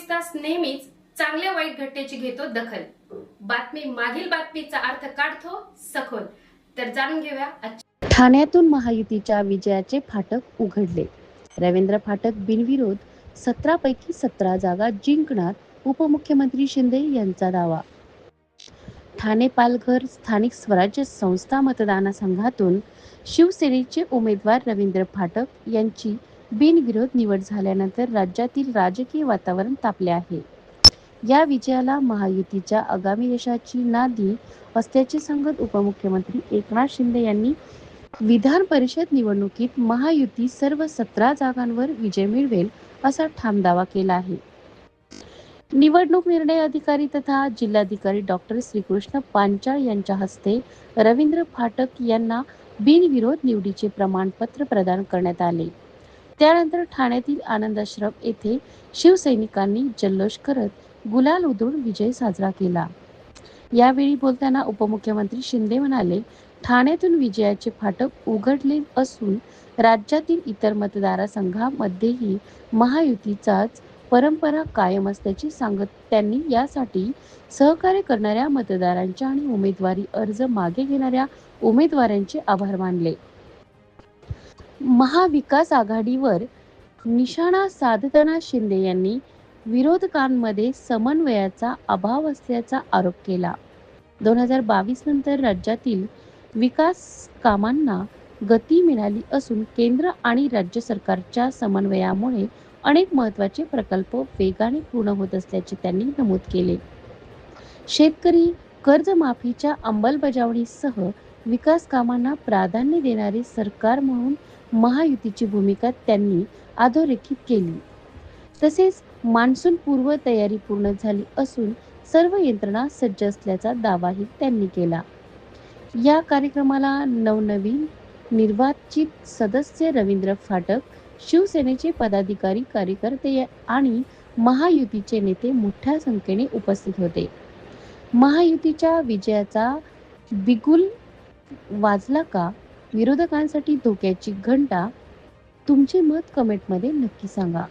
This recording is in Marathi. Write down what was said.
तास नेहमीच चांगल्या वाईट घटनेची घेतो दखल. बातमी मागील बातमीचा अर्थ काढतो सखोल. तर जाणून घेऊया. ठाण्यातून महायुतीच्या विजयाचे फाटक उघडले. रवींद्र फाटक बिनविरोध 17 पैकी 17 जागा जिंकणार, उपमुख्यमंत्री शिंदे यांचा दावा. ठाणे पालघर स्थानिक स्वराज्य संस्था मतदारसंघातून शिवसेनेचे उमेदवार रवींद्र फाटक यांची बिनविरोध निवड झाल्यानंतर राज्यातील राजकीय वातावरण तापले आहे. या विजयाला महायुतीच्या आगामी यशाची नांदी असल्याचे सांगत उपमुख्यमंत्री एकनाथ शिंदे यांनी विधान परिषद निवडणुकीत महायुती सर्व 17 जागांवर विजय मिळवेल असा ठाम दावा केला आहे. निवडणूक निर्णय अधिकारी तथा जिल्हाधिकारी डॉक्टर श्रीकृष्ण पांचाळ यांच्या हस्ते रवींद्र फाटक यांना बिनविरोध निवडीचे प्रमाणपत्र प्रदान करण्यात आले. त्यानंतर ठाण्यातील आनंदाश्रम येथे शिवसैनिकांनी जल्लोष करत गुलाल उधळून विजय साजरा केला. यावेळी बोलताना उपमुख्यमंत्री शिंदे म्हणाले, ठाण्यातून विजयाचे फाटक उघडले असून राज्यातील इतर मतदारसंघांमध्येही महायुतीचाच परंपरा कायम असल्याचे सांगत त्यांनी यासाठी सहकार्य करणाऱ्या मतदारांचे आणि उमेदवारी अर्ज मागे घेणाऱ्या उमेदवारांचे आभार मानले. महाविकास आघाडीवर निशाणा साधताना शिंदे यांनी विरोधकांमध्ये समन्वयाचा अभाव असल्याचा आरोप केला. 2022 नंतर राज्यातील विकास कामांना गती मिळाली असून केंद्र आणि राज्य सरकारच्या समन्वयामुळे अनेक महत्त्वाचे प्रकल्प वेगाने पूर्ण होत असल्याचे त्यांनी नमूद केले. शेतकरी कर्जमाफीच्या अंमलबजावणीसह विकास कामांना प्राधान्य देणारे सरकार म्हणून महायुतीची भूमिका त्यांनी अधोरेखित केली. तसेच मान्सून पूर्व तयारी पूर्ण झाली असून सर्व यंत्रणा सज्ज असल्याचा दावाही त्यांनी केला. या कार्यक्रमाला नवनवीन निर्वाचित सदस्य रवींद्र फाटक, शिवसेनेचे पदाधिकारी, कार्यकर्ते आणि महायुतीचे नेते मोठ्या संख्येने उपस्थित होते. महायुतीच्या विजयाचा बिगुल वाजला का? विरोधकांसाठी धोक्याची घंटा? तुमचे मत कमेंटमध्ये नक्की सांगा.